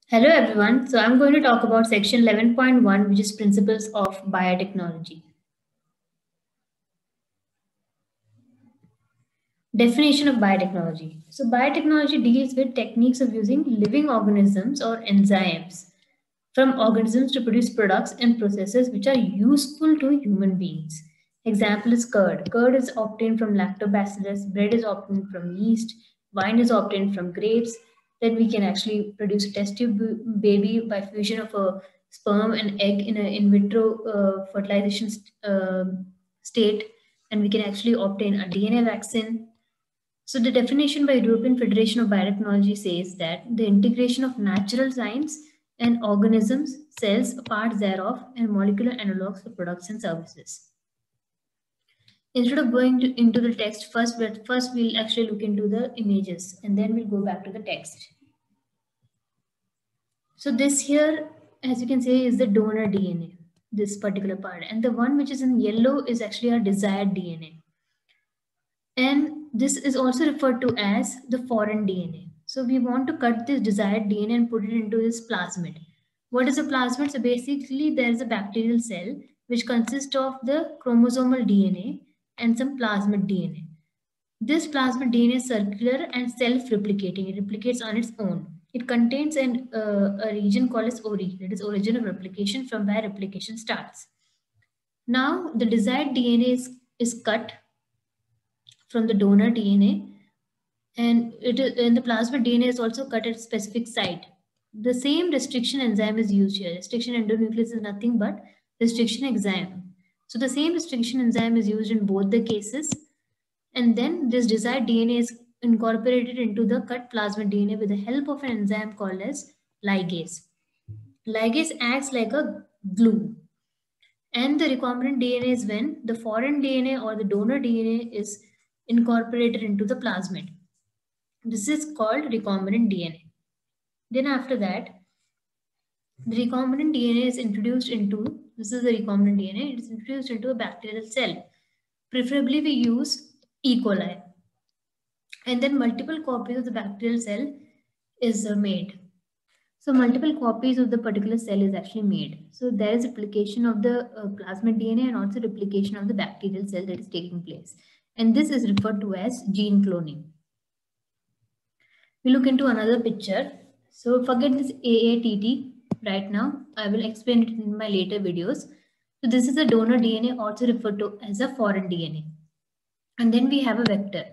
Hello everyone. So I'm going to talk about section 11.1, which is principles of biotechnology. Definition of biotechnology. So biotechnology deals with techniques of using living organisms or enzymes from organisms to produce products and processes which are useful to human beings. Example is curd. Curd is obtained from lactobacillus, bread is obtained from yeast, wine is obtained from grapes. Then we can actually produce a test tube baby by fusion of a sperm and egg in an in vitro fertilization state, and we can actually obtain a DNA vaccine. So the definition by European Federation of Biotechnology says that the integration of natural science and organisms, cells, parts thereof, and molecular analogs for products and services. Instead of going into the text first we'll actually look into the images and then we'll go back to the text. So this here, as you can see, is the donor DNA, this particular part. And the one which is in yellow is actually our desired DNA. And this is also referred to as the foreign DNA. So we want to cut this desired DNA and put it into this plasmid. What is a plasmid? So basically there is a bacterial cell which consists of the chromosomal DNA and some plasmid DNA. This plasmid DNA is circular and self-replicating. It replicates on its own. It contains a region called as ori, that is origin of replication, from where replication starts. Now the desired DNA is cut from the donor DNA, and the plasmid DNA is also cut at a specific site. The same restriction enzyme is used here. Restriction endonuclease is nothing but restriction enzyme. So the same restriction enzyme is used in both the cases, and then this desired DNA is incorporated into the cut plasmid DNA with the help of an enzyme called as ligase. Ligase acts like a glue. And the recombinant DNA is when the foreign DNA or the donor DNA is incorporated into the plasmid. This is called recombinant DNA. Then after that, the recombinant DNA is introduced into, this is the recombinant DNA, it is introduced into a bacterial cell. Preferably we use E. coli. And then multiple copies of the bacterial cell is made. So multiple copies of the particular cell is actually made. So there is replication of the plasmid DNA and also replication of the bacterial cell that is taking place. And this is referred to as gene cloning. We look into another picture. So forget this AATT right now. I will explain it in my later videos. So this is a donor DNA, also referred to as a foreign DNA. And then we have a vector.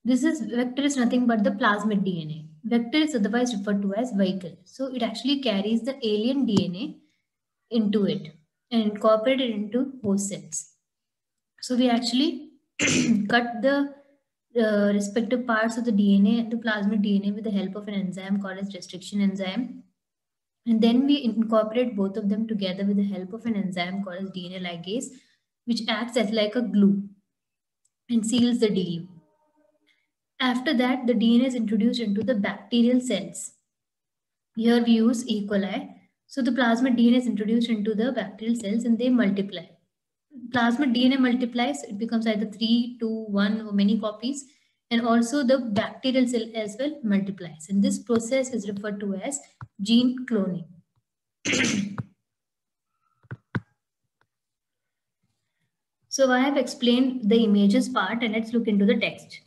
Vector is nothing but the plasmid DNA. Vector is otherwise referred to as vehicle. So it actually carries the alien DNA into it and incorporate it into host cells. So we actually cut the respective parts of the DNA, the plasmid DNA, with the help of an enzyme called as restriction enzyme. And then we incorporate both of them together with the help of an enzyme called as DNA ligase, which acts as like a glue and seals the deal. After that, the DNA is introduced into the bacterial cells. Here we use E. coli. So the plasmid DNA is introduced into the bacterial cells and they multiply. Plasmid DNA multiplies, it becomes either 3, 2, 1 or many copies. And also the bacterial cell as well multiplies. And this process is referred to as gene cloning. So I have explained the images part and let's look into the text.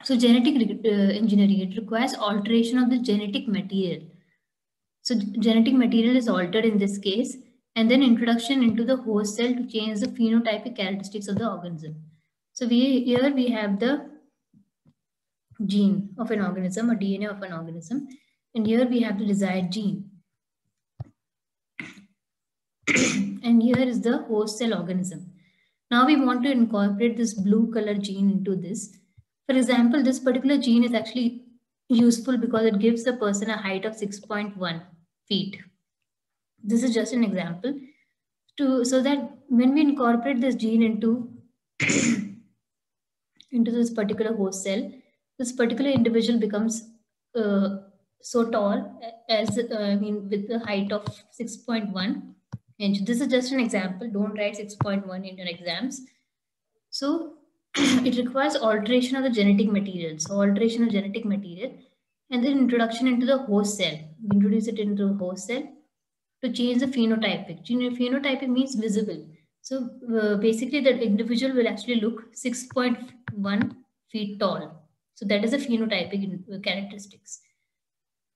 So genetic engineering, it requires alteration of the genetic material. So genetic material is altered in this case, and then introduction into the host cell to change the phenotypic characteristics of the organism. So here we have the gene of an organism or DNA of an organism, and here we have the desired gene. And here is the host cell organism. Now we want to incorporate this blue color gene into this. For example, this particular gene is actually useful because it gives a person a height of 6.1 feet. This is just an example so that when we incorporate this gene into this particular host cell, this particular individual becomes so tall as with the height of 6.1 inch. This is just an example. Don't write 6.1 in your exams. So it requires alteration of the genetic material. So alteration of genetic material and then introduction into the host cell. We introduce it into the host cell to change the phenotypic. Phenotypic means visible. So basically the individual will actually look 6.1 feet tall. So that is the phenotypic characteristics.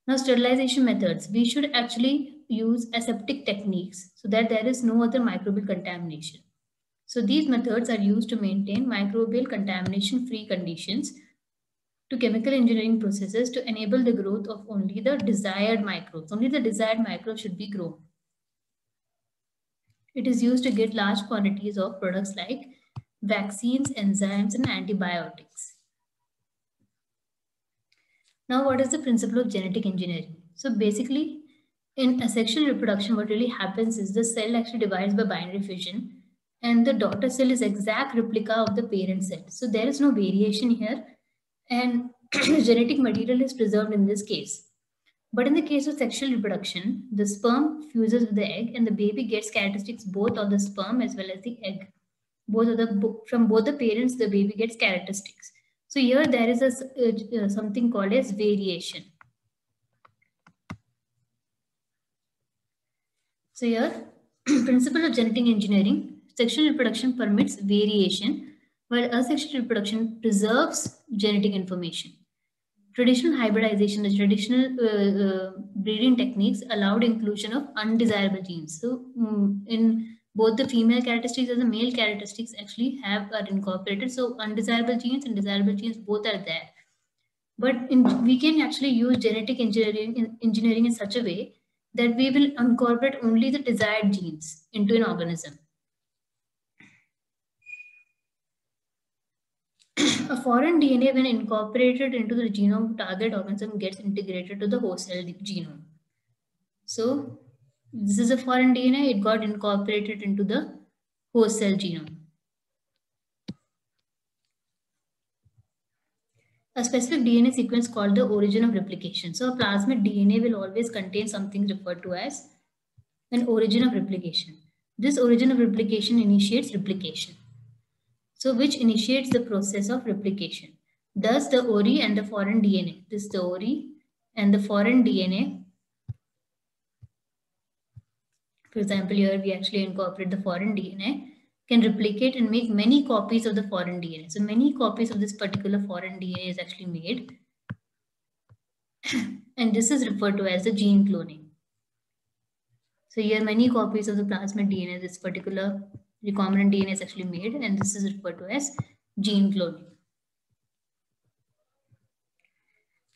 Now sterilization methods. We should actually use aseptic techniques so that there is no other microbial contamination. So these methods are used to maintain microbial contamination-free conditions to chemical engineering processes to enable the growth of only the desired microbes. Only the desired microbes should be grown. It is used to get large quantities of products like vaccines, enzymes, and antibiotics. Now, what is the principle of genetic engineering? So basically, in asexual reproduction, what really happens is the cell actually divides by binary fission, and the daughter cell is exact replica of the parent cell. So there is no variation here, and genetic material is preserved in this case. But in the case of sexual reproduction, the sperm fuses with the egg, and the baby gets characteristics both of the sperm as well as the egg. From both the parents, the baby gets characteristics. So here there is something called as variation. So here, principle of genetic engineering, sexual reproduction permits variation, while asexual reproduction preserves genetic information. Traditional hybridization, the traditional breeding techniques allowed inclusion of undesirable genes. So in both the female characteristics and the male characteristics actually are incorporated. So undesirable genes and desirable genes both are there. But we can actually use genetic engineering in such a way that we will incorporate only the desired genes into an organism. A foreign DNA, when incorporated into the genome of target organism, gets integrated to the host cell genome. So this is a foreign DNA, it got incorporated into the host cell genome. A specific DNA sequence called the origin of replication. So a plasmid DNA will always contain something referred to as an origin of replication. This origin of replication initiates replication. So which initiates the process of replication. Thus the ORI and the foreign DNA. This is the ORI and the foreign DNA. For example, here we actually incorporate the foreign DNA, can replicate and make many copies of the foreign DNA. So many copies of this particular foreign DNA is actually made. And this is referred to as the gene cloning. So here many copies of the plasmid DNA, this particular recombinant DNA is actually made, and this is referred to as gene cloning.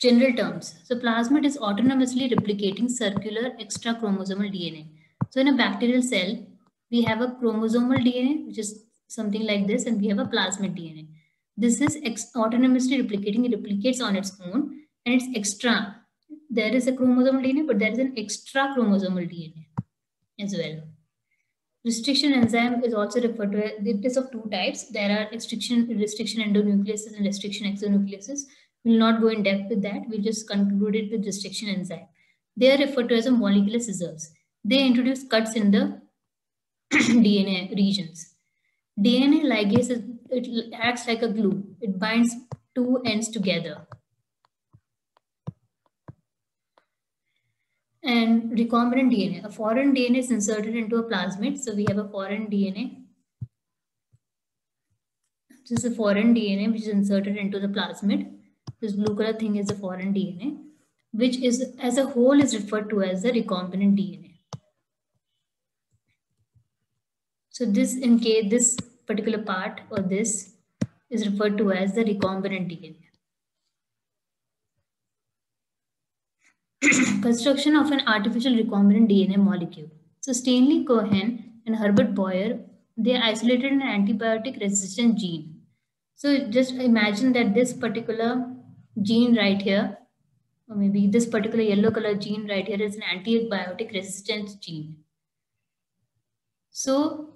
General terms. So plasmid is autonomously replicating circular extra chromosomal DNA. So in a bacterial cell, we have a chromosomal DNA, which is something like this, and we have a plasmid DNA. This is autonomously replicating, it replicates on its own, and it's extra. There is a chromosomal DNA, but there is an extra chromosomal DNA as well. Restriction enzyme is also referred to, it is of two types. There are restriction endonucleases and restriction exonucleases. We'll not go in depth with that. We'll just conclude it with restriction enzyme. They are referred to as a molecular scissors. They introduce cuts in the DNA regions. DNA ligase, it acts like a glue. It binds two ends together. And recombinant DNA. A foreign DNA is inserted into a plasmid. So we have a foreign DNA. This is a foreign DNA which is inserted into the plasmid. This blue color thing is the foreign DNA, which is as a whole is referred to as the recombinant DNA. So this, in case this particular part or this is referred to as the recombinant DNA. Construction of an artificial recombinant DNA molecule. So Stanley Cohen and Herbert Boyer, they isolated an antibiotic resistant gene. So just imagine that this particular gene right here, or maybe this particular yellow color gene right here, is an antibiotic resistant gene. So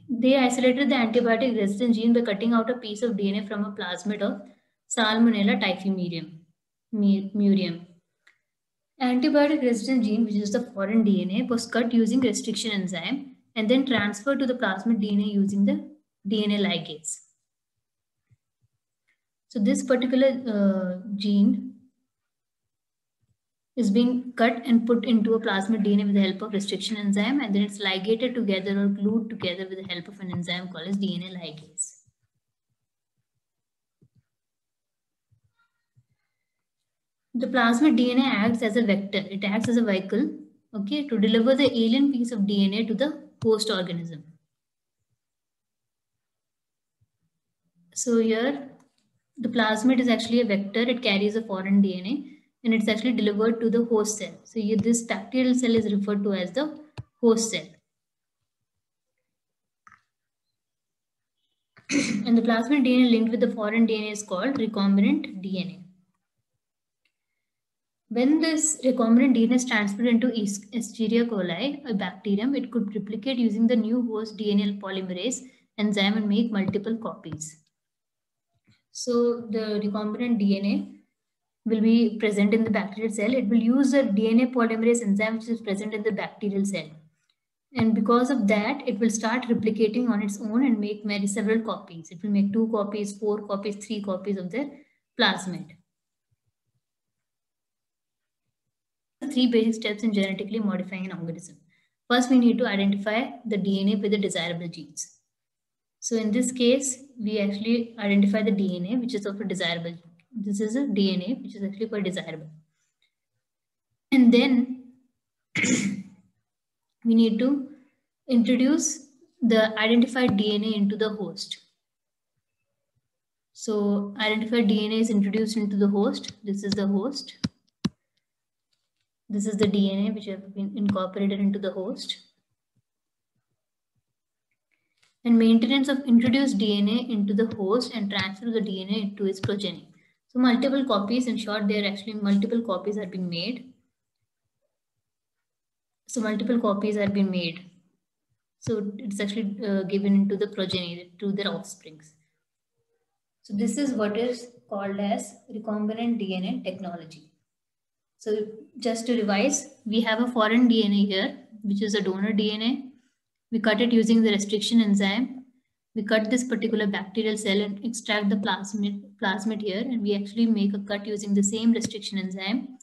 they isolated the antibiotic resistant gene by cutting out a piece of DNA from a plasmid of Salmonella typhimurium. Antibiotic resistant gene, which is the foreign DNA, was cut using restriction enzyme and then transferred to the plasmid DNA using the DNA ligase. So this particular gene is being cut and put into a plasmid DNA with the help of restriction enzyme, and then it's ligated together or glued together with the help of an enzyme called as DNA ligase. The plasmid DNA acts as a vector. It acts as a vehicle, okay, to deliver the alien piece of DNA to the host organism. So here, the plasmid is actually a vector. It carries a foreign DNA and it's actually delivered to the host cell. So here, this bacterial cell is referred to as the host cell. And the plasmid DNA linked with the foreign DNA is called recombinant DNA. When this recombinant DNA is transferred into Escherichia coli, a bacterium, it could replicate using the new host DNA polymerase enzyme and make multiple copies. So the recombinant DNA will be present in the bacterial cell. It will use the DNA polymerase enzyme which is present in the bacterial cell. And because of that, it will start replicating on its own and make several copies. It will make 2 copies, 4 copies, 3 copies of the plasmid. 3 basic steps in genetically modifying an organism. First, we need to identify the DNA with the desirable genes. So in this case, we actually identify the DNA, which is of a desirable. This is a DNA, which is actually quite desirable. And then we need to introduce the identified DNA into the host. So identified DNA is introduced into the host. This is the host. This is the DNA which have been incorporated into the host. And maintenance of introduced DNA into the host and transfer of the DNA into its progeny. So multiple copies, in short, there are actually multiple copies are being made. So multiple copies are being made. So it's actually given into the progeny, to their offsprings. So this is what is called as recombinant DNA technology. So just to revise, we have a foreign DNA here, which is a donor DNA. We cut it using the restriction enzyme. We cut this particular bacterial cell and extract the plasmid here, and we actually make a cut using the same restriction enzyme.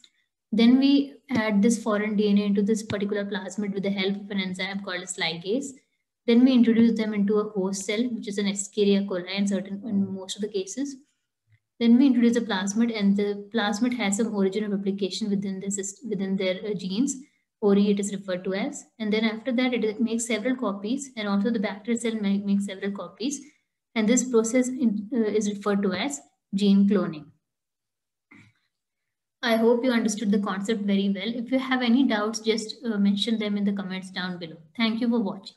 Then we add this foreign DNA into this particular plasmid with the help of an enzyme called as ligase. Then we introduce them into a host cell, which is an Escherichia coli in most of the cases. Then we introduce the plasmid, and the plasmid has some origin of replication within their genes. ORI it is referred to as. And then after that, it makes several copies, and also the bacterial cell makes several copies. And this process is referred to as gene cloning. I hope you understood the concept very well. If you have any doubts, just mention them in the comments down below. Thank you for watching.